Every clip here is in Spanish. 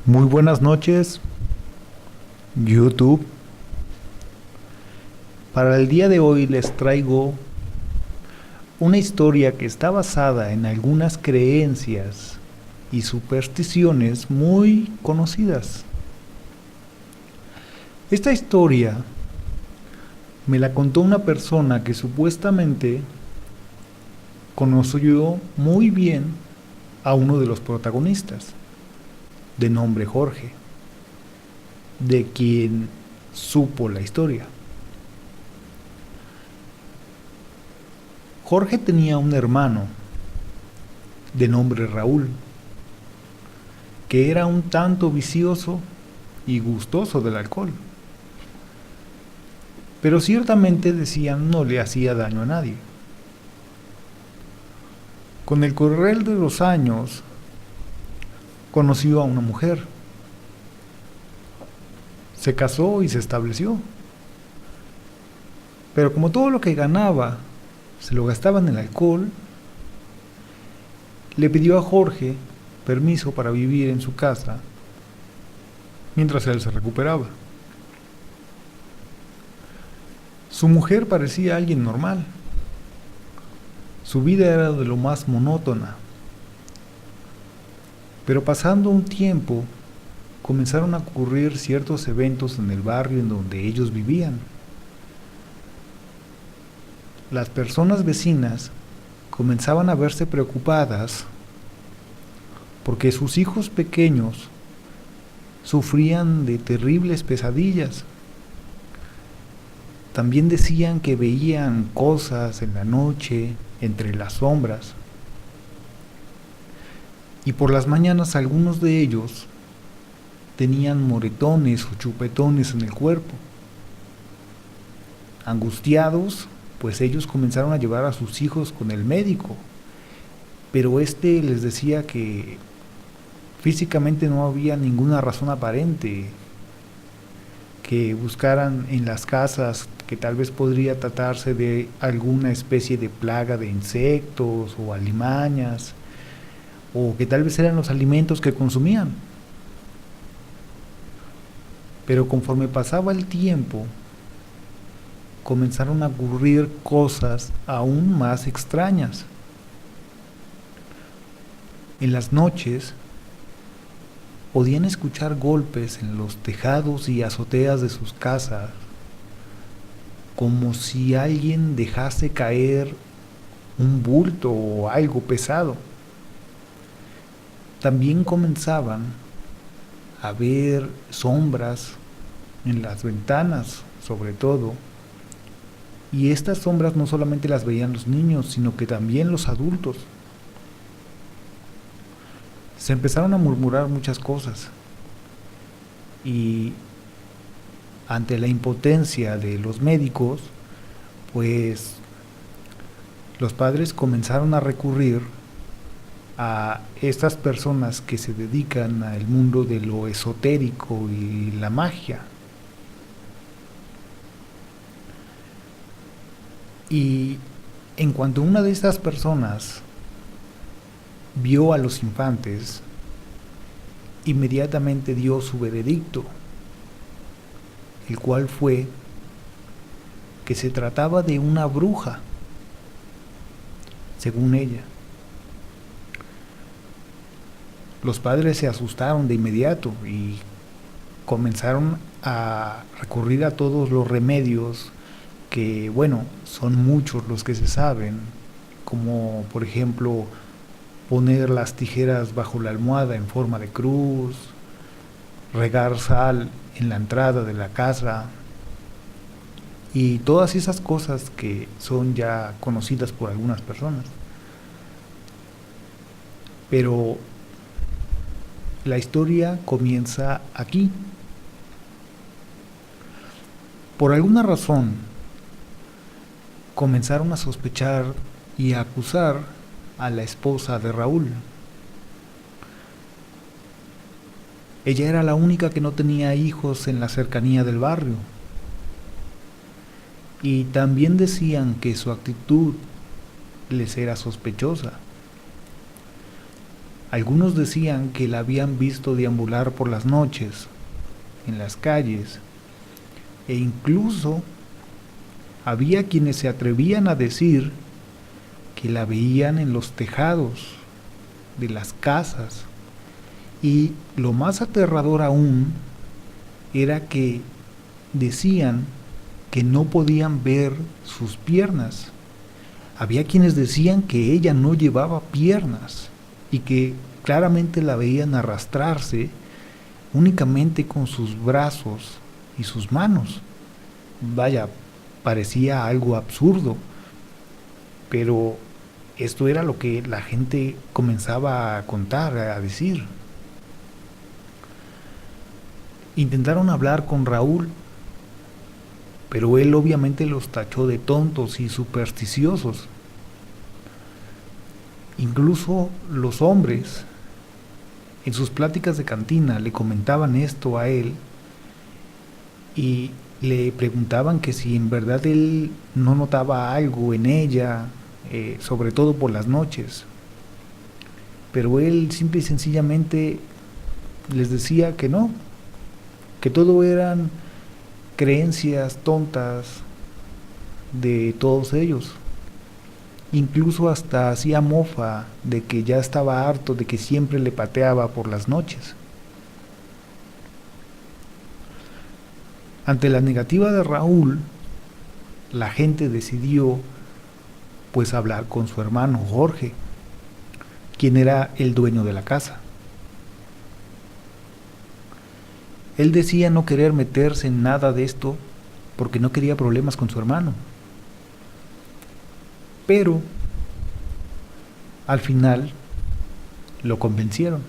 Muy buenas noches, YouTube. Para el día de hoy les traigo una historia que está basada en algunas creencias y supersticiones muy conocidas. Esta historia me la contó una persona que supuestamente conoció muy bien a uno de los protagonistas, de nombre Jorge, de quien supo la historia. Jorge tenía un hermano de nombre Raúl, que era un tanto vicioso y gustoso del alcohol, pero ciertamente decían no le hacía daño a nadie. Con el correr de los años conoció a una mujer, se casó y se estableció, pero como todo lo que ganaba se lo gastaba en el alcohol, le pidió a Jorge permiso para vivir en su casa mientras él se recuperaba. Su mujer parecía alguien normal. Su vida era de lo más monótona. Pero pasando un tiempo, comenzaron a ocurrir ciertos eventos en el barrio en donde ellos vivían. Las personas vecinas comenzaban a verse preocupadas porque sus hijos pequeños sufrían de terribles pesadillas. También decían que veían cosas en la noche, entre las sombras. Y por las mañanas algunos de ellos tenían moretones o chupetones en el cuerpo. Angustiados, pues ellos comenzaron a llevar a sus hijos con el médico, pero este les decía que físicamente no había ninguna razón aparente, que buscaran en las casas, que tal vez podría tratarse de alguna especie de plaga de insectos o alimañas, o que tal vez eran los alimentos que consumían. Pero conforme pasaba el tiempo, comenzaron a ocurrir cosas aún más extrañas. En las noches podían escuchar golpes en los tejados y azoteas de sus casas, como si alguien dejase caer un bulto o algo pesado. También comenzaban a ver sombras en las ventanas, sobre todo, y estas sombras no solamente las veían los niños, sino que también los adultos. Se empezaron a murmurar muchas cosas y ante la impotencia de los médicos, pues los padres comenzaron a recurrir a estas personas que se dedican al mundo de lo esotérico y la magia. Y en cuanto una de estas personas vio a los infantes, inmediatamente dio su veredicto, el cual fue que se trataba de una bruja, según ella. Los padres se asustaron de inmediato y comenzaron a recurrir a todos los remedios que, bueno, son muchos los que se saben, como por ejemplo poner las tijeras bajo la almohada en forma de cruz, regar sal en la entrada de la casa y todas esas cosas que son ya conocidas por algunas personas. Pero la historia comienza aquí. Por alguna razón comenzaron a sospechar y a acusar a la esposa de Raúl. Ella era la única que no tenía hijos en la cercanía del barrio. Y también decían que su actitud les era sospechosa. Algunos decían que la habían visto deambular por las noches, en las calles, e incluso había quienes se atrevían a decir que la veían en los tejados de las casas. Y lo más aterrador aún era que decían que no podían ver sus piernas. Había quienes decían que ella no llevaba piernas y que claramente la veían arrastrarse únicamente con sus brazos y sus manos. Vaya, parecía algo absurdo, pero esto era lo que la gente comenzaba a contar, a decir. Intentaron hablar con Raúl, pero él obviamente los tachó de tontos y supersticiosos. Incluso los hombres, en sus pláticas de cantina, le comentaban esto a él y le preguntaban que si en verdad él no notaba algo en ella, sobre todo por las noches. Pero él simple y sencillamente les decía que no, que todo eran creencias tontas de todos ellos. Incluso hasta hacía mofa de que ya estaba harto de que siempre le pateaba por las noches. Ante la negativa de Raúl, la gente decidió pues hablar con su hermano Jorge, quien era el dueño de la casa. Él decía no querer meterse en nada de esto porque no quería problemas con su hermano. Pero al final lo convencieron.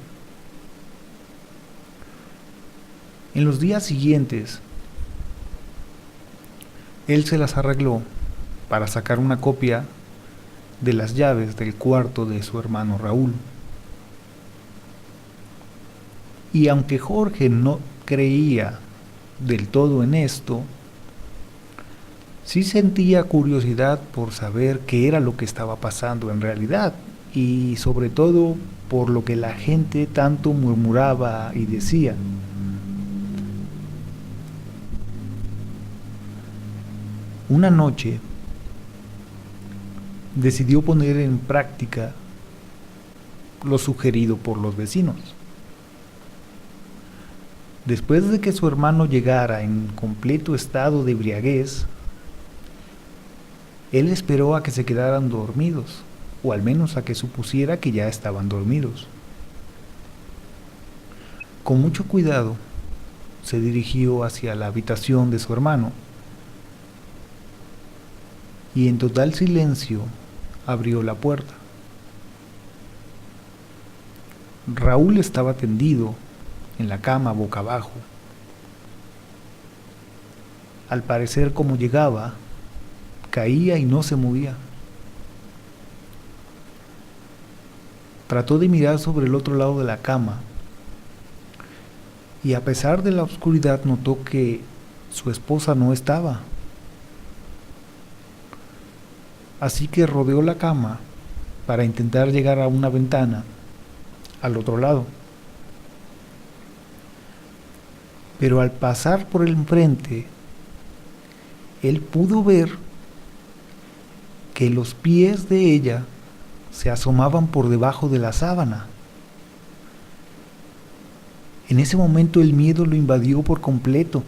En los días siguientes, él se las arregló para sacar una copia de las llaves del cuarto de su hermano Raúl. Y aunque Jorge no creía del todo en esto, sí sentía curiosidad por saber qué era lo que estaba pasando en realidad, y sobre todo por lo que la gente tanto murmuraba y decía. Una noche decidió poner en práctica lo sugerido por los vecinos. Después de que su hermano llegara en completo estado de embriaguez, él esperó a que se quedaran dormidos, o al menos a que supusiera que ya estaban dormidos. Con mucho cuidado, se dirigió hacia la habitación de su hermano y en total silencio abrió la puerta. Raúl estaba tendido en la cama boca abajo. Al parecer, como llegaba, caía y no se movía. Trató de mirar sobre el otro lado de la cama y a pesar de la oscuridad notó que su esposa no estaba. Así que rodeó la cama para intentar llegar a una ventana al otro lado. Pero al pasar por el enfrente, él pudo ver que los pies de ella se asomaban por debajo de la sábana. En ese momento el miedo lo invadió por completo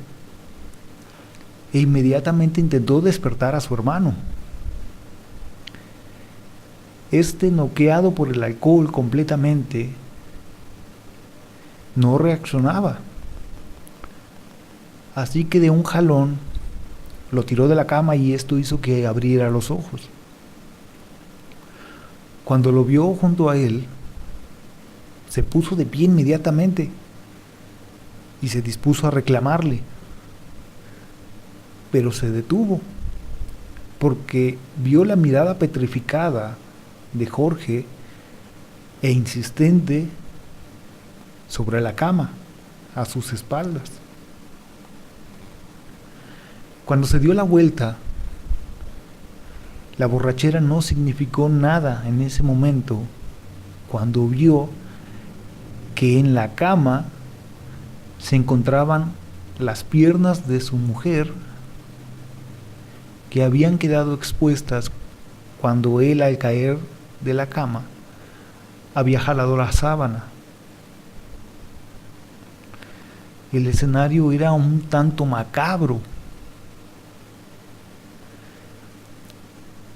e inmediatamente intentó despertar a su hermano. Este, noqueado por el alcohol completamente, no reaccionaba. Así que de un jalón lo tiró de la cama y esto hizo que abriera los ojos. Cuando lo vio junto a él, se puso de pie inmediatamente y se dispuso a reclamarle. Pero se detuvo porque vio la mirada petrificada de Jorge e insistente sobre la cama a sus espaldas. Cuando se dio la vuelta, la borrachera no significó nada en ese momento, cuando vio que en la cama se encontraban las piernas de su mujer que habían quedado expuestas cuando él, al caer de la cama, había jalado la sábana. El escenario era un tanto macabro.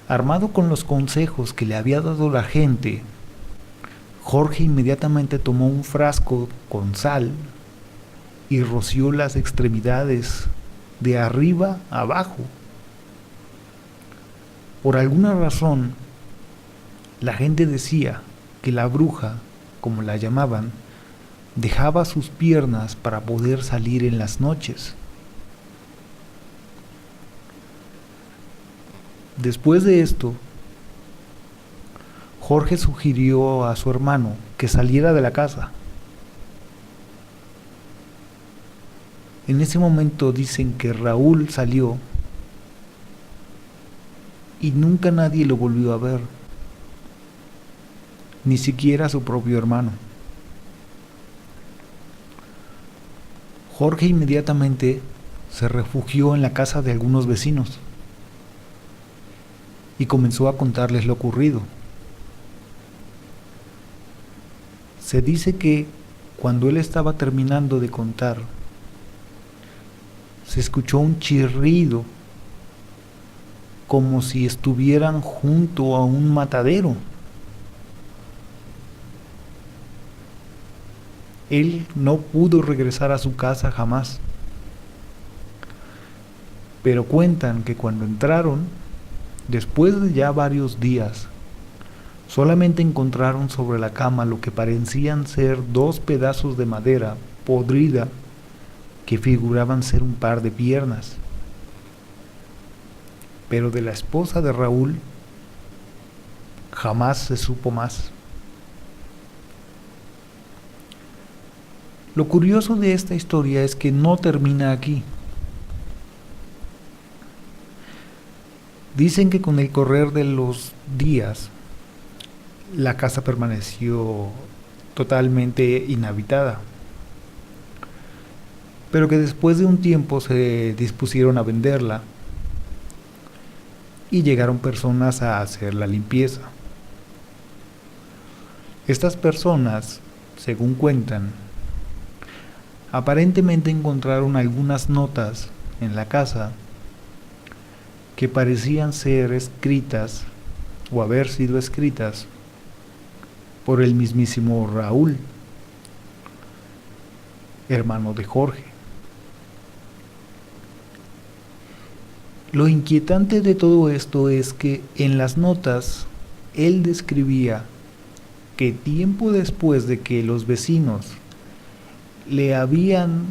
Armado con los consejos que le había dado la gente, Jorge inmediatamente tomó un frasco con sal y roció las extremidades de arriba a abajo. Por alguna razón, la gente decía que la bruja, como la llamaban, dejaba sus piernas para poder salir en las noches. Después de esto, Jorge sugirió a su hermano que saliera de la casa. En ese momento dicen que Raúl salió y nunca nadie lo volvió a ver, ni siquiera su propio hermano. Jorge inmediatamente se refugió en la casa de algunos vecinos y comenzó a contarles lo ocurrido. Se dice que cuando él estaba terminando de contar, se escuchó un chirrido como si estuvieran junto a un matadero. Él no pudo regresar a su casa jamás, pero cuentan que cuando entraron, después de ya varios días, solamente encontraron sobre la cama lo que parecían ser 2 pedazos de madera podrida que figuraban ser un par de piernas. Pero de la esposa de Raúl jamás se supo más. Lo curioso de esta historia es que no termina aquí. Dicen que con el correr de los días, la casa permaneció totalmente inhabitada, pero que después de un tiempo se dispusieron a venderla y llegaron personas a hacer la limpieza. Estas personas, según cuentan, aparentemente encontraron algunas notas en la casa que parecían ser escritas o haber sido escritas por el mismísimo Raúl, hermano de Jorge. Lo inquietante de todo esto es que en las notas él describía que tiempo después de que los vecinos le habían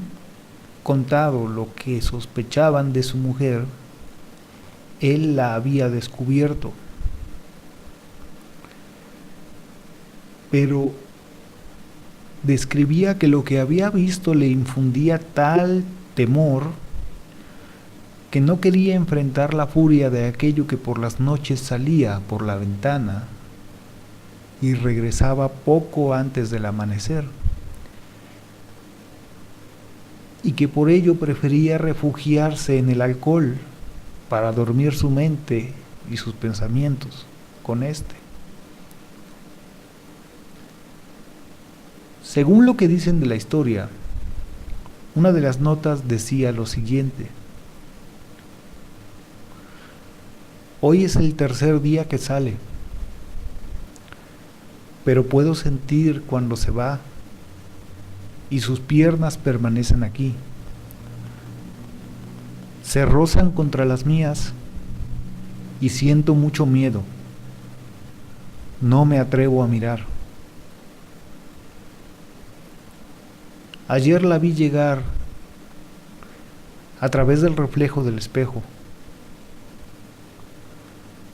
contado lo que sospechaban de su mujer, él la había descubierto. Pero describía que lo que había visto le infundía tal temor que no quería enfrentar la furia de aquello que por las noches salía por la ventana y regresaba poco antes del amanecer, y que por ello prefería refugiarse en el alcohol para dormir su mente y sus pensamientos con este. Según lo que dicen de la historia, una de las notas decía lo siguiente: hoy es el 3er día que sale, pero puedo sentir cuando se va y sus piernas permanecen aquí. Se rozan contra las mías y siento mucho miedo. No me atrevo a mirar. Ayer la vi llegar a través del reflejo del espejo.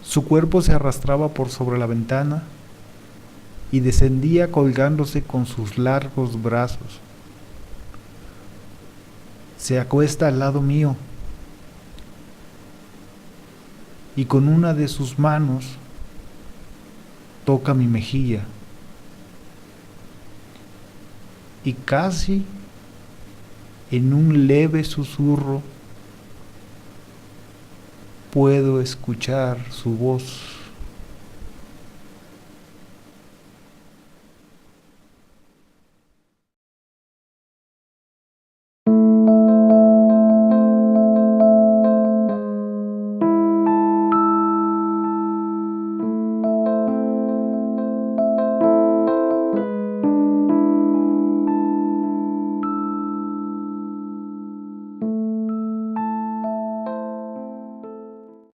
Su cuerpo se arrastraba por sobre la ventana y descendía colgándose con sus largos brazos. Se acuesta al lado mío y con una de sus manos toca mi mejilla. y casi en un leve susurro puedo escuchar su voz.